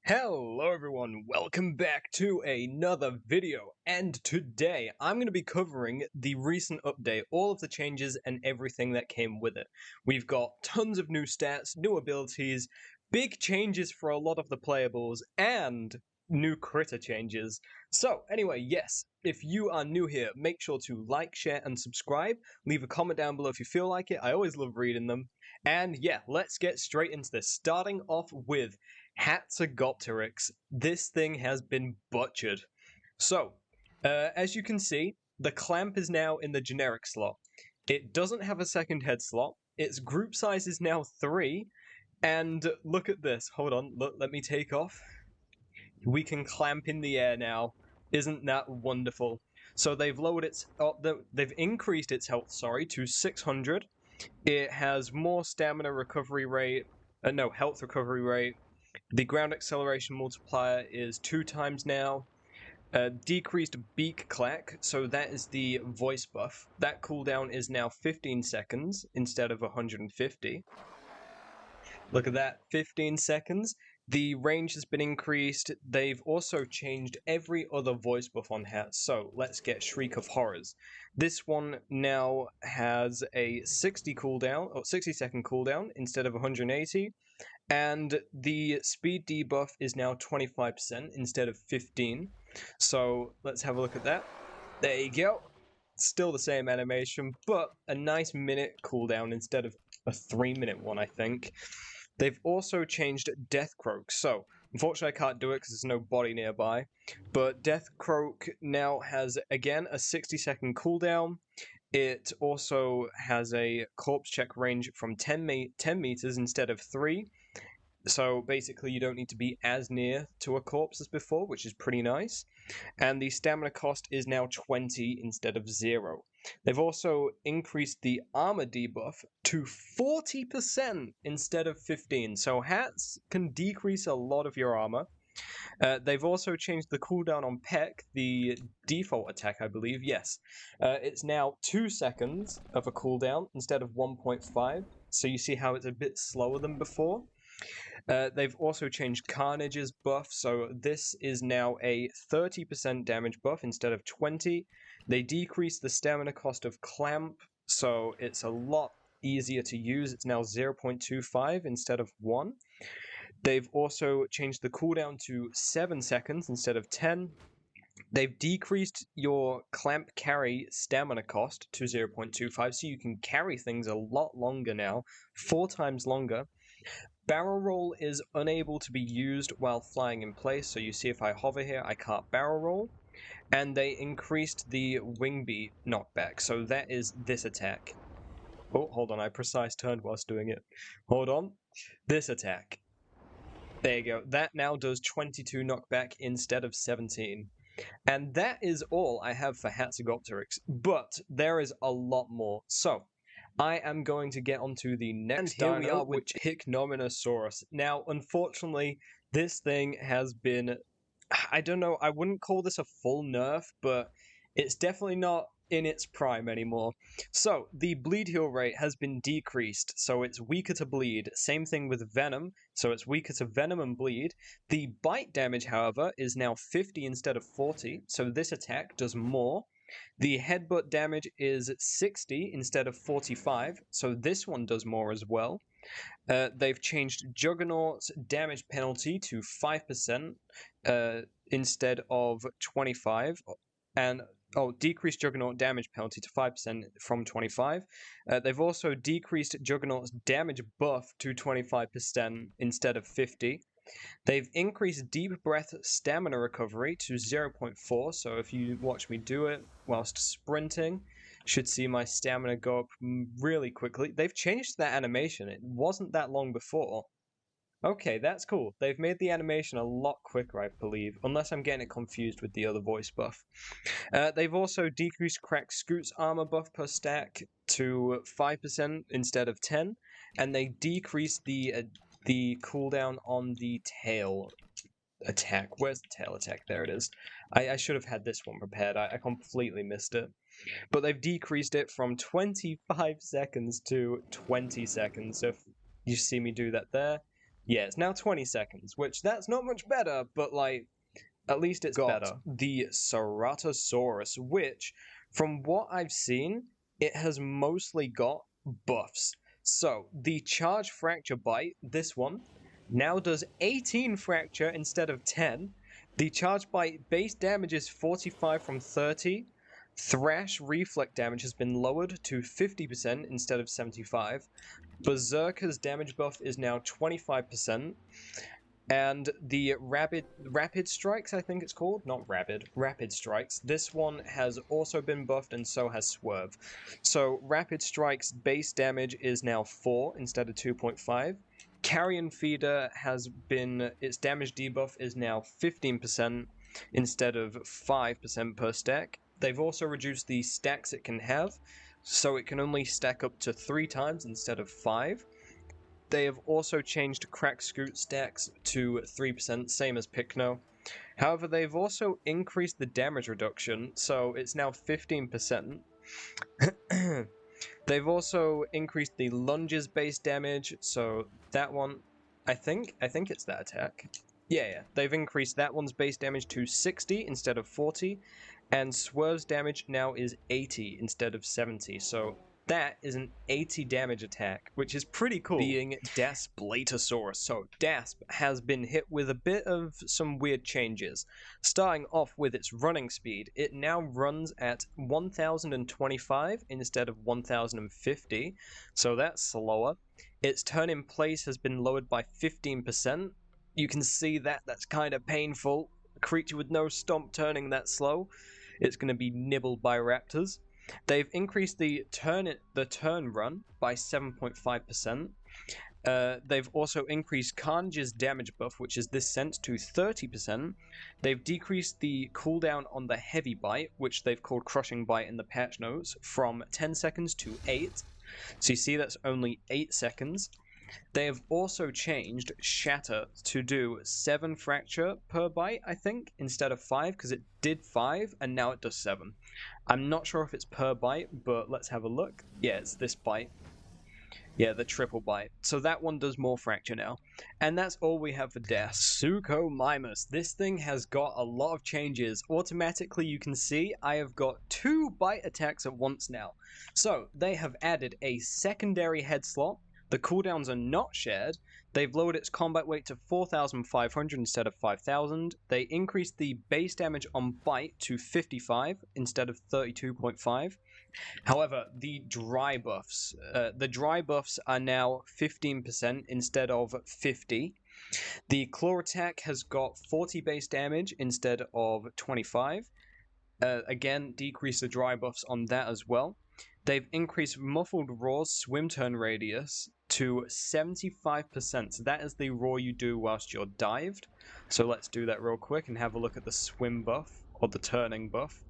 Hello everyone, welcome back to another video, and today I'm going to be covering the recent update, all of the changes and everything that came with it. We've got tons of new stats, new abilities, big changes for a lot of the playables, and new critter changes. So anyway, yes, if you are new here, make sure to like, share, and subscribe. Leave a comment down below if you feel like it, I always love reading them. And yeah, let's get straight into this, starting off with Hatzegopteryx. This thing has been butchered. So, as you can see, the clamp is now in the generic slot. It doesn't have a second head slot. Its group size is now 3. And look at this. Hold on. Let me take off. We can clamp in the air now. Isn't that wonderful? So they've lowered its. They've increased its health. Sorry, to 600. It has more stamina recovery rate. Health recovery rate. The ground acceleration multiplier is 2 times now. Decreased beak clack, so that is the voice buff. That cooldown is now 15 seconds instead of 150. Look at that, 15 seconds. The range has been increased. They've also changed every other voice buff on hats. So let's get Shriek of Horrors. This one now has a 60 second cooldown instead of 180. And the speed debuff is now 25% instead of 15. So let's have a look at that. There you go. Still the same animation, but a nice minute cooldown instead of a 3-minute one, I think. They've also changed Death Croak. So, unfortunately I can't do it because there's no body nearby. But Death Croak now has, again, a 60-second cooldown. It also has a corpse check range from 10 meters instead of 3. So basically you don't need to be as near to a corpse as before, which is pretty nice. And the stamina cost is now 20 instead of 0. They've also increased the armor debuff to 40% instead of 15. So hats can decrease a lot of your armor. They've also changed the cooldown on Peck, the default attack, I believe. Yes. It's now 2 seconds of a cooldown instead of 1.5. So you see how it's a bit slower than before. They've also changed Carnage's buff, so this is now a 30% damage buff instead of 20. They decreased the stamina cost of Clamp, so it's a lot easier to use. It's now 0.25 instead of 1. They've also changed the cooldown to 7 seconds instead of 10. They've decreased your Clamp carry stamina cost to 0.25, so you can carry things a lot longer now, 4 times longer. Barrel roll is unable to be used while flying in place, so you see if I hover here, I can't barrel roll. And they increased the wing beat knockback, so that is this attack. Oh, hold on, I precise turned whilst doing it. Hold on. This attack. There you go. That now does 22 knockback instead of 17. And that is all I have for Hatzegopteryx, but there is a lot more. So, I am going to get onto the next dino, we are with Hominosaurus. Now, unfortunately, this thing has been, I don't know, I wouldn't call this a full nerf, but it's definitely not in its prime anymore. So, the bleed heal rate has been decreased, so it's weaker to bleed. Same thing with venom, so it's weaker to venom and bleed. The bite damage, however, is now 50 instead of 40, so this attack does more. The headbutt damage is 60 instead of 45, so this one does more as well. They've changed Juggernaut's damage penalty to 5% instead of 25, and decreased Juggernaut damage penalty to 5% from 25. They've also decreased Juggernaut's damage buff to 25% instead of 50. They've increased Deep Breath stamina recovery to 0.4, so if you watch me do it whilst sprinting, should see my stamina go up really quickly. They've changed that animation. It wasn't that long before. Okay, that's cool. They've made the animation a lot quicker, I believe, unless I'm getting it confused with the other voice buff. They've also decreased Crack Scoot's armor buff per stack to 5% instead of 10, and they decreased the cooldown on the tail attack. Where's the tail attack? There it is. I should have had this one prepared. I completely missed it. But they've decreased it from 25 seconds to 20 seconds. So if you see me do that there, Yeah, it's now 20 seconds, which that's not much better, but like, at least it's better. The Seratosaurus, which, from what I've seen, it has mostly got buffs. So, the Charge Fracture Bite, this one, now does 18 Fracture instead of 10. The Charge Bite base damage is 45 from 30. Thrash Reflect damage has been lowered to 50% instead of 75. Berserker's damage buff is now 25%. And the rapid strikes, I think it's called, not rapid strikes. This one has also been buffed, and so has Swerve. So rapid strikes base damage is now 4 instead of 2.5. Carrion Feeder has been, its damage debuff is now 15% instead of 5% per stack. They've also reduced the stacks it can have, so it can only stack up to 3 times instead of 5. They have also changed Crack Scoot stacks to 3%, same as Pycno. However, they've also increased the damage reduction, so it's now 15%. They've also increased the lunges base damage, so that one, I think it's that attack. Yeah, they've increased that one's base damage to 60 instead of 40, and Swerve's damage now is 80 instead of 70, so that is an 80 damage attack, which is pretty cool. Being Blasaurus. So Dasp has been hit with a bit of some weird changes. Starting off with its running speed, it now runs at 1025 instead of 1050, so that's slower. Its turn in place has been lowered by 15%. You can see that's kind of painful. A creature with no stomp turning that slow, it's going to be nibbled by raptors. They've increased the turn run by 7.5%. They've also increased Carnage's damage buff, which is this sense, to 30%. They've decreased the cooldown on the heavy bite, which they've called Crushing Bite in the patch notes, from 10 seconds to 8. So you see that's only 8 seconds. They have also changed Shatter to do 7 fracture per bite, I think, instead of 5, because it did 5, and now it does 7. I'm not sure if it's per bite, but let's have a look. Yeah, it's this bite. Yeah, the triple bite. So that one does more fracture now. And that's all we have for Death. Mimmus. This thing has got a lot of changes. Automatically, you can see I have got 2 bite attacks at once now. So, they have added a secondary head slot. The cooldowns are not shared. They've lowered its combat weight to 4,500 instead of 5,000. They increased the base damage on bite to 55 instead of 32.5. However, the dry buffs are now 15% instead of 50. The claw attack has got 40 base damage instead of 25. Again, decrease the dry buffs on that as well. They've increased Muffled Roar's swim turn radius to 75%. So that is the roar you do whilst you're dived. So let's do that real quick and have a look at the swim buff, or the turning buff.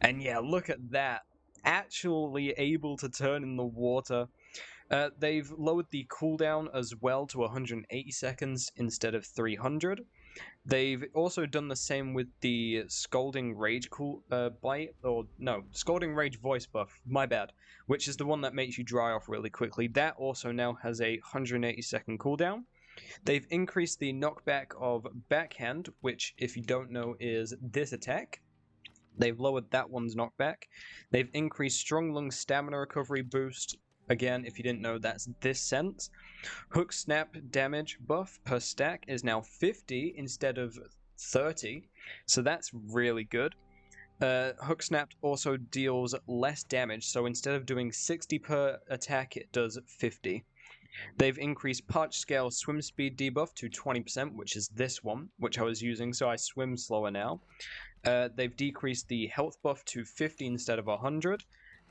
And yeah, look at that. Actually able to turn in the water. They've lowered the cooldown as well to 180 seconds instead of 300. They've also done the same with the Scalding Rage Scalding Rage voice buff, my bad, which is the one that makes you dry off really quickly. That also now has a 180 second cooldown. They've increased the knockback of Backhand, which, if you don't know, is this attack. They've lowered that one's knockback. They've increased Strong Lung stamina recovery boost. Again, if you didn't know, that's this sense. Hook Snap damage buff per stack is now 50 instead of 30, so that's really good. Hook Snap also deals less damage, so instead of doing 60 per attack, it does 50. They've increased Parch Scale swim speed debuff to 20%, which is this one, which I was using, so I swim slower now. They've decreased the health buff to 50 instead of 100.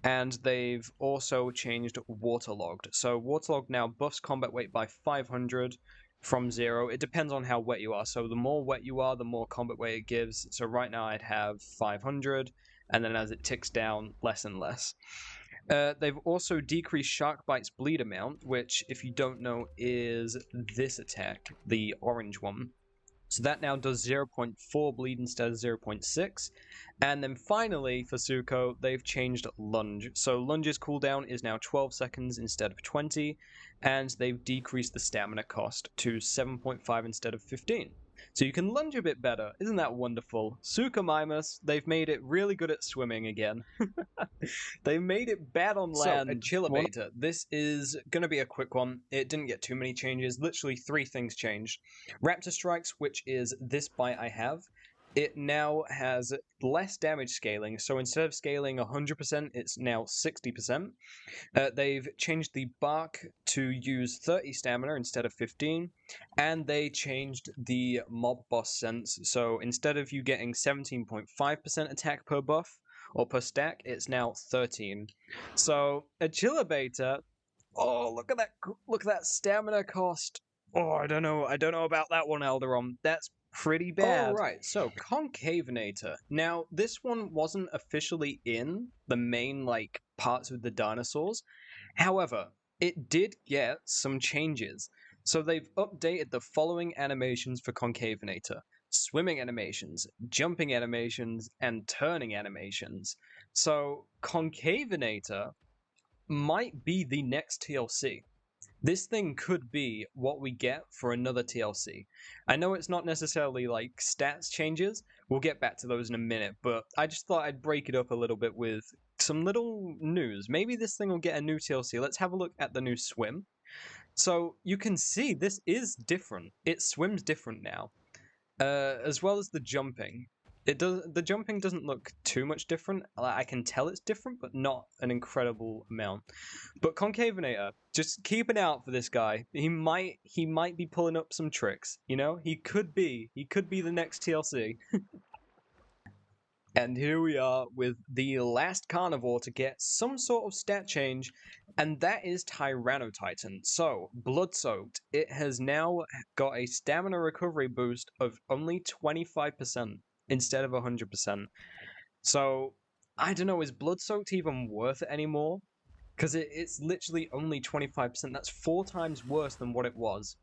And they've also changed Waterlogged. So Waterlogged now buffs combat weight by 500 from 0. It depends on how wet you are. So the more wet you are, the more combat weight it gives. So right now I'd have 500, and then as it ticks down, less and less. They've also decreased Shark Bite's bleed amount, which, if you don't know, is this attack, the orange one. So that now does 0.4 bleed instead of 0.6. And then finally, for Suko, they've changed Lunge. So Lunge's cooldown is now 12 seconds instead of 20, and they've decreased the stamina cost to 7.5 instead of 15. So you can lunge a bit better. Isn't that wonderful? Suka Mimmus, they've made it really good at swimming again. They made it bad on land. So, a Chiller Beta. This is going to be a quick one. It didn't get too many changes. Literally 3 things changed. Raptor Strikes, which is this bite I have, it now has less damage scaling. So instead of scaling 100%, it's now 60%. They've changed the bark to use 30 stamina instead of 15. And they changed the mob boss sense. So instead of you getting 17.5% attack per buff, or per stack, it's now 13. So a Chiller Beta. Oh, look at that stamina cost. Oh, I don't know about that one, Alderon. That's pretty bad. Alright, so Concavenator. Now, this one wasn't officially in the main, parts of the dinosaurs. However, it did get some changes. So they've updated the following animations for Concavenator: swimming animations, jumping animations, and turning animations. So Concavenator might be the next TLC. This thing could be what we get for another TLC. I know it's not necessarily stats changes. We'll get back to those in a minute, but I just thought I'd break it up a little bit with some little news. Maybe this thing will get a new TLC. Let's have a look at the new swim. So you can see this is different. It swims different now. As well as the jumping. The jumping doesn't look too much different. I can tell it's different, but not an incredible amount. But Concavenator, just keep an eye out for this guy. He might be pulling up some tricks. He could be the next TLC. And here we are with the last carnivore to get some sort of stat change, and that is Tyrano Titan. So, blood-soaked, it has now got a stamina recovery boost of only 25% instead of 100%. So, I don't know, is blood-soaked even worth it anymore? Because it's literally only 25%. That's 4 times worse than what it was.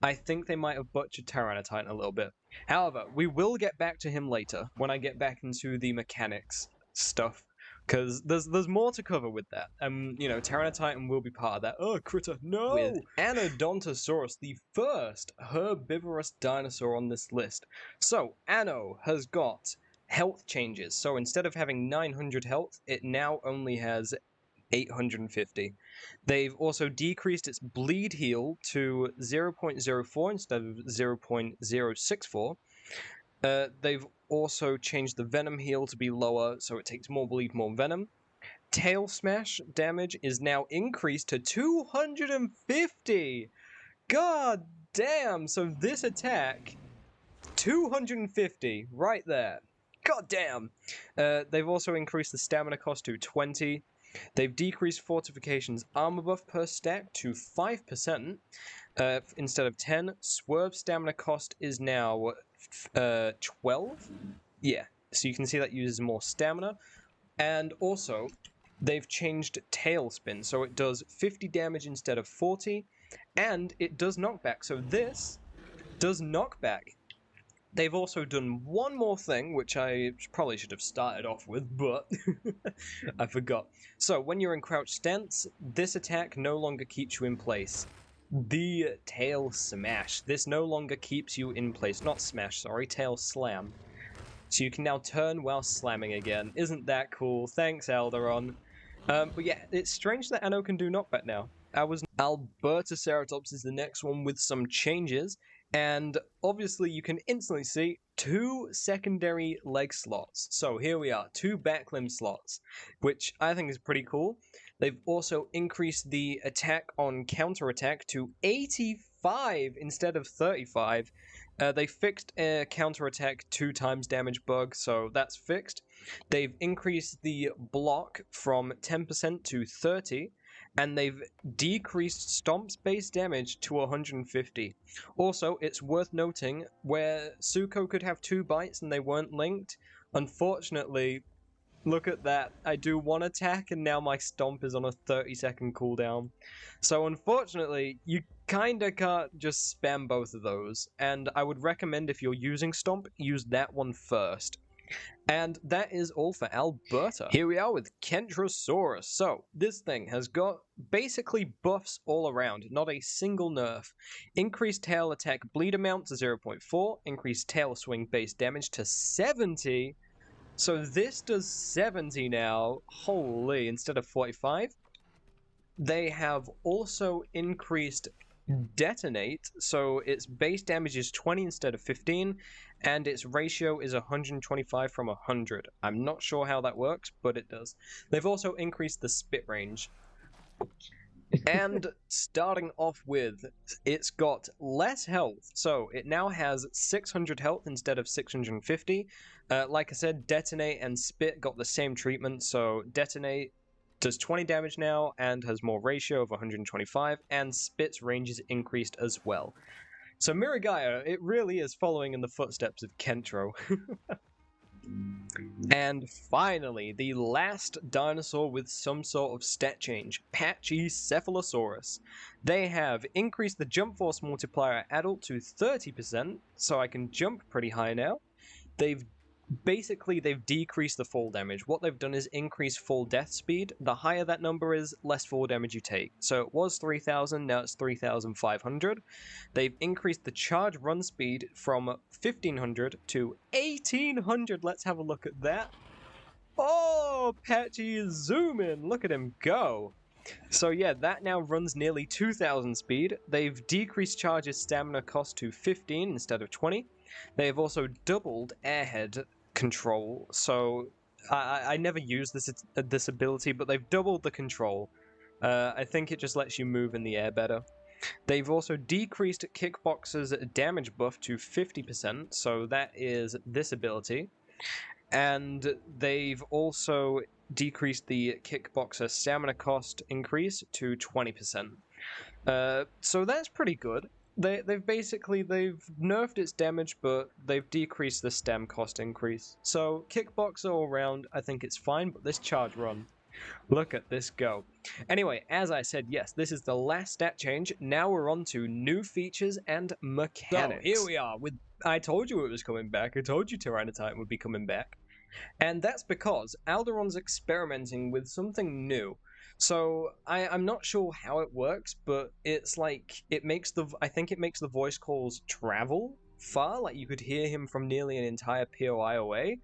I think they might have butchered Tyrano Titan a little bit. However, we will get back to him later when I get back into the mechanics stuff, because there's more to cover with that. Tyran Titan will be part of that. Oh, critter, no! With Anodonttosaurus, the first herbivorous dinosaur on this list. So, Ano has got health changes. So instead of having 900 health, it now only has 850. They've also decreased its bleed heal to 0.04 instead of 0.064. They've also changed the venom heal to be lower, so it takes more bleed, more venom. Tail smash damage is now increased to 250. God damn! So this attack, 250 right there. God damn! They've also increased the stamina cost to 20. They've decreased Fortification's armor buff per stack to 5% instead of 10. Swerve stamina cost is now 12. Yeah, so you can see that uses more stamina. And also, they've changed Tailspin, so it does 50 damage instead of 40, and it does knockback. So this does knockback. They've also done one more thing, which I probably should have started off with, but I forgot. So, when you're in crouch stance, this attack no longer keeps you in place. The Tail Smash. This no longer keeps you in place. Not smash, sorry, Tail Slam. So you can now turn while slamming again. Isn't that cool? Thanks, Alderon. But yeah, it's strange that Ano can do knockback now. Alberta Ceratops is the next one with some changes. And obviously you can instantly see 2 secondary leg slots. So here we are, 2 back limb slots, which I think is pretty cool. They've also increased the attack on counterattack to 85 instead of 35. They fixed a counterattack 2 times damage bug, so that's fixed. They've increased the block from 10% to 30. And they've decreased Stomp's base damage to 150. Also, it's worth noting, where Suko could have 2 bites and they weren't linked, unfortunately, look at that. I do 1 attack and now my Stomp is on a 30-second cooldown. So unfortunately, you kinda can't just spam both of those, and I would recommend if you're using Stomp, use that one first. And that is all for Alberta. Here we are with Kentrosaurus. So, this thing has got basically buffs all around, not a single nerf. Increased tail attack bleed amount to 0.4, increased tail swing base damage to 70. So this does 70 now, holy, instead of 45. They have also increased detonate, so its base damage is 20 instead of 15, and its ratio is 125 from 100. I'm not sure how that works, but it does. They've also increased the spit range. And starting off with, it's got less health, so it now has 600 health instead of 650. Like I said, detonate and spit got the same treatment, so detonate does 20 damage now and has more ratio of 125, and Spit's range is increased as well. So Miragaya, it really is following in the footsteps of Kentro. And finally, the last dinosaur with some sort of stat change, Patchy Sephilosaurus. They have increased the jump force multiplier adult to 30%, so I can jump pretty high now. They've decreased the fall damage. What they've done is increase fall death speed. The higher that number is, less fall damage you take. So it was 3,000, now it's 3,500. They've increased the charge run speed from 1,500 to 1,800. Let's have a look at that. Oh, Patchy is zooming. Look at him go. So yeah, that now runs nearly 2,000 speed. They've decreased charge's stamina cost to 15 instead of 20. They have also doubled airhead control, so I never use this ability, but they've doubled the control. I think it just lets you move in the air better. They've also decreased Kickboxer's damage buff to 50%, so that is this ability. And they've also decreased the Kickboxer stamina cost increase to 20%. So that's pretty good. They've nerfed its damage, but they've decreased the stam cost increase. So Kickboxer all around, I think it's fine, but this charge run, look at this go. Anyway, as I said, yes, this is the last stat change. Now we're on to new features and mechanics. So here we are with, I told you it was coming back. I told you Tyran Titan would be coming back. And that's because Alderon's experimenting with something new. So I'm not sure how it works, but it's like I think it makes the voice calls travel far, like you could hear him from nearly an entire POI away.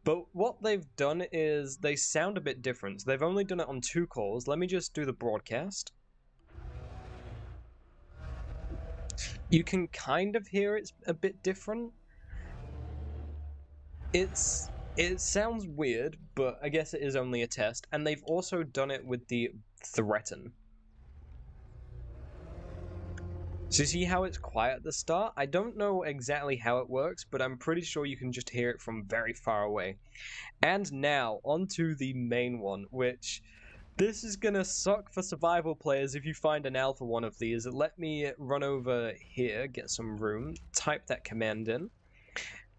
But what they've done is they sound a bit different. They've only done it on 2 calls. Let me just do the broadcast. You can kind of hear it's a bit different. It sounds weird, but I guess it is only a test, and they've also done it with the threaten. So see how it's quiet at the start? I don't know exactly how it works, but I'm pretty sure you can just hear it from very far away. And now, onto the main one, which this is gonna suck for survival players if you find an alpha one of these. Let me run over here, get some room, type that command in.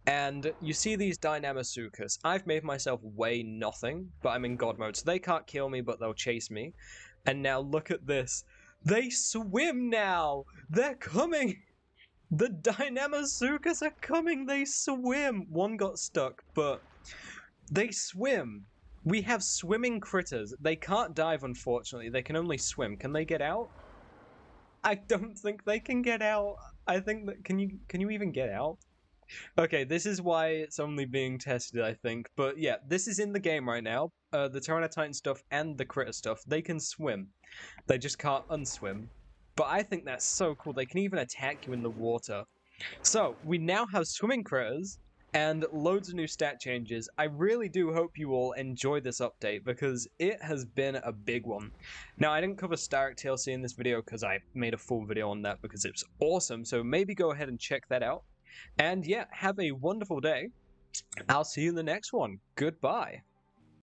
And you see these Dynamasuchus. I've made myself weigh nothing, but I'm in God mode, so they can't kill me, but they'll chase me. And now look at this. They swim now! They're coming! The Dynamasuchus are coming! They swim! One got stuck, but they swim. We have swimming critters. They can't dive, unfortunately. They can only swim. Can they get out? I don't think they can get out. I think that... Can you even get out? Okay, this is why it's only being tested, I think. But yeah, this is in the game right now. The Tyrano Titan stuff and the critter stuff, they can swim. They just can't unswim. But I think that's so cool. They can even attack you in the water. So, we now have swimming critters and loads of new stat changes. I really do hope you all enjoy this update because it has been a big one. Now, I didn't cover Starrick TLC in this video because I made a full video on that because it was awesome. So maybe go ahead and check that out. And yeah, have a wonderful day. I'll see you in the next one. Goodbye.